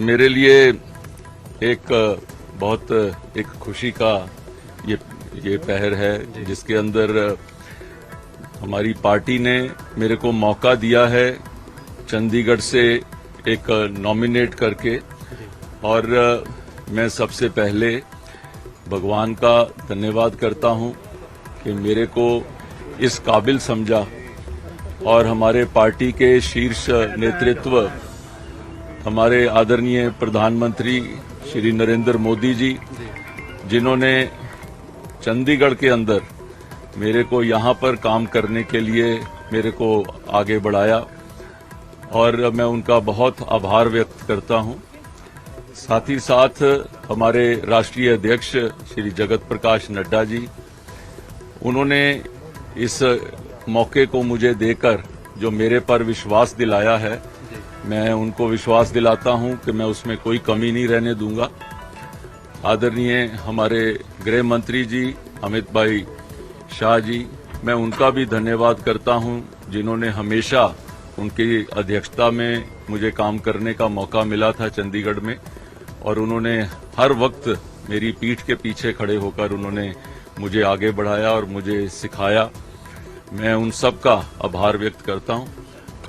मेरे लिए एक बहुत एक खुशी का ये पहर है जिसके अंदर हमारी पार्टी ने मेरे को मौका दिया है चंडीगढ़ से एक नॉमिनेट करके, और मैं सबसे पहले भगवान का धन्यवाद करता हूं कि मेरे को इस काबिल समझा, और हमारे पार्टी के शीर्ष नेतृत्व हमारे आदरणीय प्रधानमंत्री श्री नरेंद्र मोदी जी, जिन्होंने चंडीगढ़ के अंदर मेरे को यहां पर काम करने के लिए मेरे को आगे बढ़ाया, और मैं उनका बहुत आभार व्यक्त करता हूं। साथ ही साथ हमारे राष्ट्रीय अध्यक्ष श्री जगत प्रकाश नड्डा जी, उन्होंने इस मौके को मुझे देकर जो मेरे पर विश्वास दिलाया है, मैं उनको विश्वास दिलाता हूं कि मैं उसमें कोई कमी नहीं रहने दूंगा। आदरणीय हमारे गृह मंत्री जी अमित भाई शाह जी, मैं उनका भी धन्यवाद करता हूं, जिन्होंने हमेशा उनकी अध्यक्षता में मुझे काम करने का मौका मिला था चंडीगढ़ में, और उन्होंने हर वक्त मेरी पीठ के पीछे खड़े होकर उन्होंने मुझे आगे बढ़ाया और मुझे सिखाया। मैं उन सब का आभार व्यक्त करता हूं,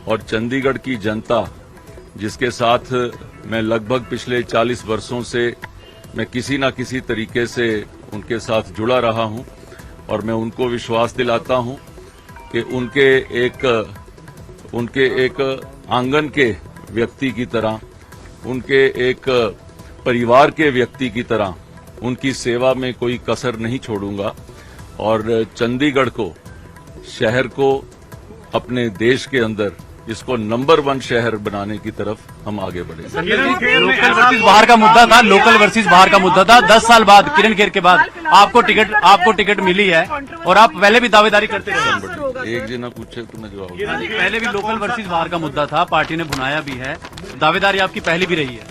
और चंडीगढ़ की जनता जिसके साथ मैं लगभग पिछले 40 वर्षों से मैं किसी न किसी तरीके से उनके साथ जुड़ा रहा हूं, और मैं उनको विश्वास दिलाता हूं कि उनके एक आंगन के व्यक्ति की तरह, उनके एक परिवार के व्यक्ति की तरह उनकी सेवा में कोई कसर नहीं छोड़ूंगा, और चंडीगढ़ को, शहर को, अपने देश के अंदर इसको नंबर 1 शहर बनाने की तरफ हम आगे बढ़ेंगे। लोकल वर्सेस बाहर का मुद्दा था, लोकल वर्सेस बाहर का मुद्दा था। 10 साल बाद, किरण खेर के बाद आपको टिकट मिली है, और आप पहले भी दावेदारी करते रहे। एक जना पूछे तो मैं जवाब। पहले भी लोकल वर्सेस बाहर का मुद्दा था, पार्टी ने भुनाया भी है, दावेदारी आपकी पहले भी रही है।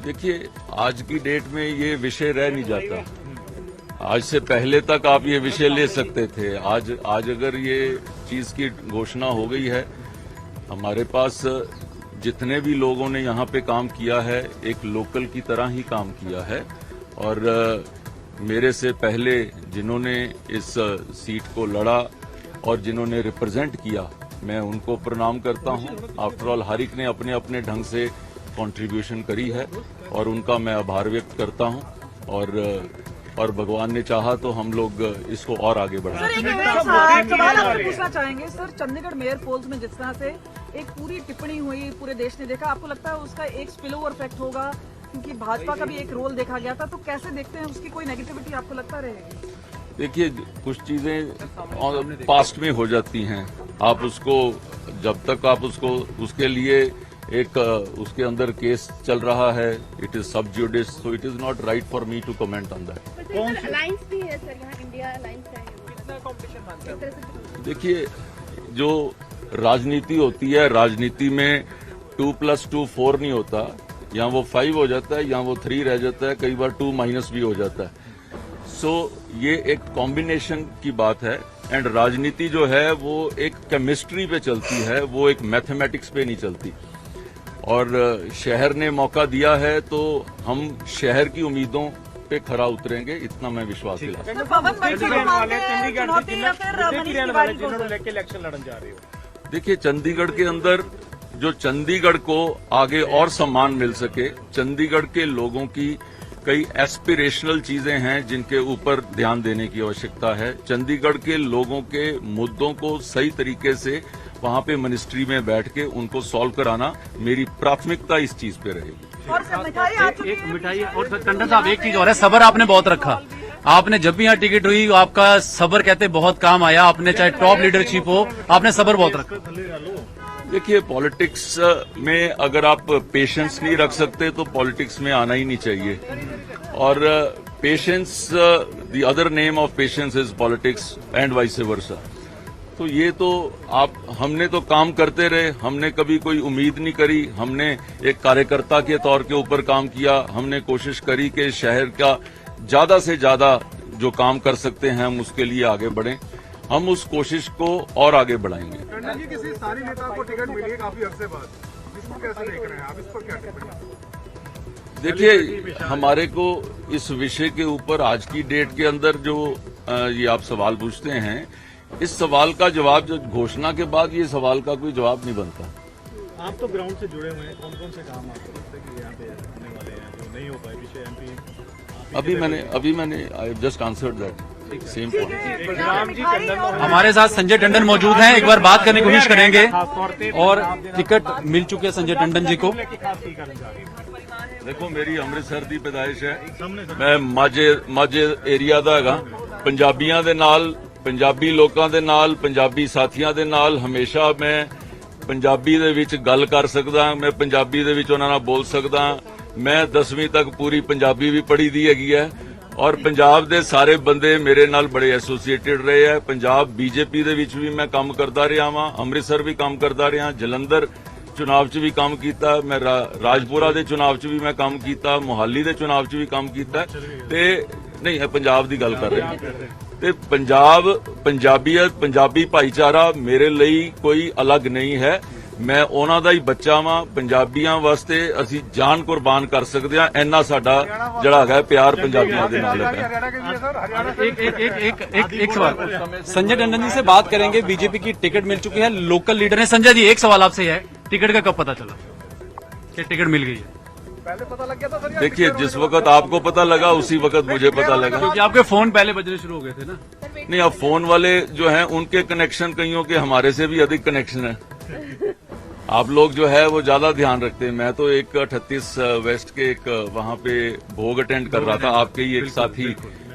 देखिए, आज की डेट में ये विषय रह नहीं जाता। आज से पहले तक आप ये विषय ले सकते थे। आज अगर ये चीज की घोषणा हो गई है, हमारे पास जितने भी लोगों ने यहाँ पे काम किया है, एक लोकल की तरह ही काम किया है, और मेरे से पहले जिन्होंने इस सीट को लड़ा और जिन्होंने रिप्रेजेंट किया, मैं उनको प्रणाम करता हूँ। आफ्टर ऑल हर एक ने अपने अपने ढंग से कंट्रीब्यूशन करी है, और उनका मैं आभार व्यक्त करता हूँ, और भगवान ने चाहा तो हम लोग इसको और आगे बढ़ाएंगे। सवाल आपसे पूछना चाहेंगे सर, चंडीगढ़ मेयर पोल्स में जिस तरह से एक पूरी टिप्पणी हुई, पूरे देश ने देखा, आपको लगता है उसका एक स्पिल ओवर इफेक्ट होगा? क्योंकि भाजपा का भी एक रोल देखा गया था, तो कैसे देखते हैं, उसकी कोई नेगेटिविटी आपको लगता रहेगी? देखिए, कुछ चीजें पास्ट में हो जाती हैं, आप उसको जब तक आप उसके लिए एक उसके अंदर केस चल रहा है, it is sub judice, so it is not right for me to comment on that. Alliance भी है सर, यहाँ इंडिया अलायंस है, कितना कंपटीशन मानते हैं? देखिए, जो राजनीति होती है, राजनीति में 2+2 4 नहीं होता, यहाँ वो 5 हो जाता है, यहाँ वो 3 रह जाता है, कई बार 2- भी हो जाता है। सो ये एक कॉम्बिनेशन की बात है, एंड राजनीति जो है वो एक केमिस्ट्री पे चलती है, वो एक मैथमेटिक्स पे नहीं चलती। और शहर ने मौका दिया है तो हम शहर की उम्मीदों पे खरा उतरेंगे, इतना मैं विश्वास दिलाता हूं। देखिए, चंडीगढ़ के अंदर जो चंडीगढ़ को आगे और सम्मान मिल सके, चंडीगढ़ के लोगों की कई एस्पिरेशनल चीजें हैं जिनके ऊपर ध्यान देने की आवश्यकता है। चंडीगढ़ के लोगों के मुद्दों को सही तरीके से वहां पे मिनिस्ट्री में बैठ के उनको सॉल्व कराना मेरी प्राथमिकता इस चीज पे रहेगी। और एक मिठाई, और टंडन साहब एक चीज और है, सब्र आपने बहुत रखा। आपने जब भी यहाँ टिकट हुई, आपका सब्र कहते बहुत काम आया। आपने चाहे टॉप लीडरशिप हो, आपने सब्र बहुत रखा। देखिए, पॉलिटिक्स में अगर आप पेशेंस नहीं रख सकते तो पॉलिटिक्स में आना ही नहीं चाहिए, और patience, the other name of patience is politics and vice versa. तो ये तो हमने तो काम करते रहे, हमने कभी कोई उम्मीद नहीं करी, हमने एक कार्यकर्ता के तौर के ऊपर काम किया, हमने कोशिश करी कि शहर का ज्यादा से ज्यादा जो काम कर सकते हैं हम उसके लिए आगे बढ़ें। हम उस कोशिश को और आगे बढ़ाएंगे। टंडन जी, किसी स्थानीय नेता को टिकट मिली है काफी अर्से बाद, इसको कैसे देख रहे हैं आप, इस पर क्या टिप्पणी? देखिए, हमारे को इस विषय के ऊपर आज की डेट के अंदर जो ये आप सवाल पूछते हैं, इस सवाल का जवाब जो घोषणा के बाद ये सवाल का कोई जवाब नहीं बनता। आप तो ग्राउंड से जुड़े हुए हैं, कौन कौन से काम आपको लगता है कि यहाँ पे होने वाले हैं जो नहीं हो पाए? विषय एमपी अभी मैंने I just answered that same point. हमारे साथ संजय टंडन मौजूद हैं, एक बार बात करने की कोशिश करेंगे। और टिकट मिल चुके हैं संजय टंडन जी को। देखो, मेरी अमृतसर दी पैदाइश है, मैं माझे एरिया ਦਾ ਹੈਗਾ। ਪੰਜਾਬੀਆਂ ਦੇ ਨਾਲ, ਪੰਜਾਬੀ ਲੋਕਾਂ ਦੇ ਨਾਲ, ਪੰਜਾਬੀ ਸਾਥੀਆਂ ਦੇ ਨਾਲ ਹਮੇਸ਼ਾ ਮੈਂ ਪੰਜਾਬੀ ਦੇ ਵਿੱਚ ਗੱਲ ਕਰ ਸਕਦਾ, ਮੈਂ ਪੰਜਾਬੀ ਦੇ ਵਿੱਚ ਉਹਨਾਂ ਨਾਲ ਬੋਲ ਸਕਦਾ। ਮੈਂ 10ਵੀਂ ਤੱਕ ਪੂਰੀ ਪੰਜਾਬੀ ਵੀ ਪੜ੍ਹੀ ਦੀ ਹੈਗੀ ਹੈ ਔਰ ਪੰਜਾਬ ਦੇ ਸਾਰੇ ਬੰਦੇ ਮੇਰੇ ਨਾਲ ਬੜੇ ਐਸੋਸੀਏਟਿਡ ਰਹੇ ਹੈ। ਪੰਜਾਬ ਬੀਜੇਪੀ ਦੇ ਵਿੱਚ ਵੀ ਮੈਂ ਕੰਮ ਕਰਦਾ ਰਿਹਾ ਵਾਂ, ਅੰਮ੍ਰਿਤਸਰ ਵੀ ਕੰਮ ਕਰਦਾ ਰਿਹਾ, ਜਲੰਧਰ ਚੁਣਾਵ 'ਚ ਵੀ ਕੰਮ ਕੀਤਾ, ਮੈਂ ਰਾਜਪੁਰਾ ਦੇ ਚੁਣਾਵ 'ਚ ਵੀ ਮੈਂ ਕੰਮ ਕੀਤਾ, ਮੋਹਾਲੀ ਦੇ ਚੁਣਾਵ 'ਚ ਵੀ ਕੰਮ ਕੀਤਾ। ਤੇ ਨਹੀਂ, ਇਹ ਪੰਜਾਬ ਦੀ ਗੱਲ ਕਰ ਰਹੇ ਤੇ ਪੰਜਾਬ, ਪੰਜਾਬੀਅਤ, ਪੰਜਾਬੀ ਭਾਈਚਾਰਾ ਮੇਰੇ ਲਈ ਕੋਈ ਅਲੱਗ ਨਹੀਂ ਹੈ। ਮੈਂ ਉਹਨਾਂ ਦਾ ਹੀ ਬੱਚਾ ਵਾਂ। ਪੰਜਾਬੀਆਂ ਵਾਸਤੇ ਅਸੀਂ ਜਾਨ ਕੁਰਬਾਨ ਕਰ ਸਕਦੇ ਹਾਂ। ਇੰਨਾ ਸਾਡਾ ਜਿਹੜਾ ਹੈਗਾ ਪਿਆਰ ਪੰਜਾਬੀਆਂ ਦੇ ਨਾਲ ਹੈ। एक सवाल संजय टंडन जी से बात करेंगे। बीजेपी की टिकट मिल चुकी है, लोकल लीडर है। संजय जी, एक सवाल आपसे है, टिकट का कब पता चला कि टिकट मिल गई है? पहले पता लग गया था सर? देखिए, जिस वक्त आपको पता लगा उसी वक्त मुझे पता लगा। क्योंकि आपके फोन पहले बजने शुरू हो गए थे ना। नहीं, अब फोन वाले जो हैं उनके कनेक्शन कईयों के हमारे से भी अधिक कनेक्शन है। आप लोग जो है वो ज्यादा ध्यान रखते हैं। मैं तो एक 38 वेस्ट के एक वहां पे भोग अटेंड कर रहा था। आपके ही एक साथी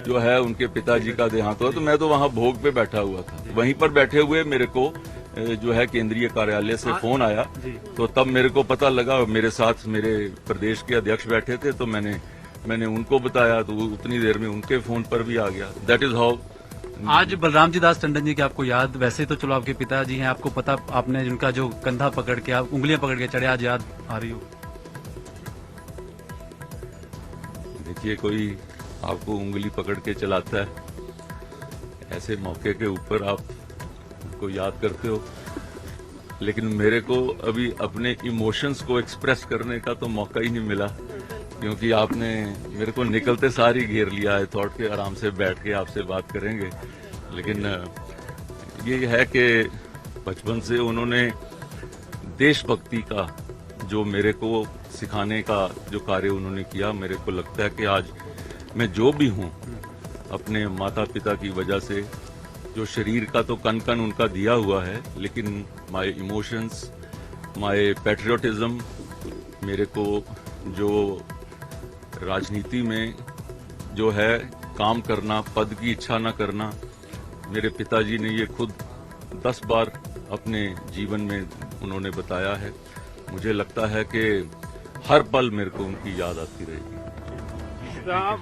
जो है उनके पिताजी का देहांत हुआ, तो मैं तो वहां भोग पे बैठा हुआ था। वहीं पर बैठे हुए मेरे को जो है केंद्रीय कार्यालय से फोन आया, तो तब मेरे को पता लगा। मेरे साथ मेरे प्रदेश के अध्यक्ष बैठे थे, तो मैंने उनको बताया, तो उतनी देर में उनके फोन पर भी आ गया। That is how. आज बलराम जी दास टंडन जी की आपको याद, वैसे तो चलो आपके पिताजी हैं, आपको पता, आपने जिनका जो कंधा पकड़ के, आप उंगलियां पकड़ के चढ़े, आज याद आ रही हो? देखिए, कोई आपको उंगली पकड़ के चलाता है, ऐसे मौके के ऊपर आप को याद करते हो। लेकिन मेरे को अभी अपने इमोशंस को एक्सप्रेस करने का तो मौका ही नहीं मिला, क्योंकि आपने मेरे को निकलते सार ही घेर लिया है। थॉट के आराम से बैठ के आपसे बात करेंगे, लेकिन ये है कि बचपन से उन्होंने देशभक्ति का जो मेरे को सिखाने का जो कार्य उन्होंने किया, मेरे को लगता है कि आज मैं जो भी हूं अपने माता पिता की वजह से, जो शरीर का तो कन कन उनका दिया हुआ है, लेकिन माय इमोशंस, माय पैट्रियोटिज्म, मेरे को जो राजनीति में जो है काम करना, पद की इच्छा न करना, मेरे पिताजी ने ये खुद 10 बार अपने जीवन में उन्होंने बताया है। मुझे लगता है कि हर पल मेरे को उनकी याद आती रहेगी।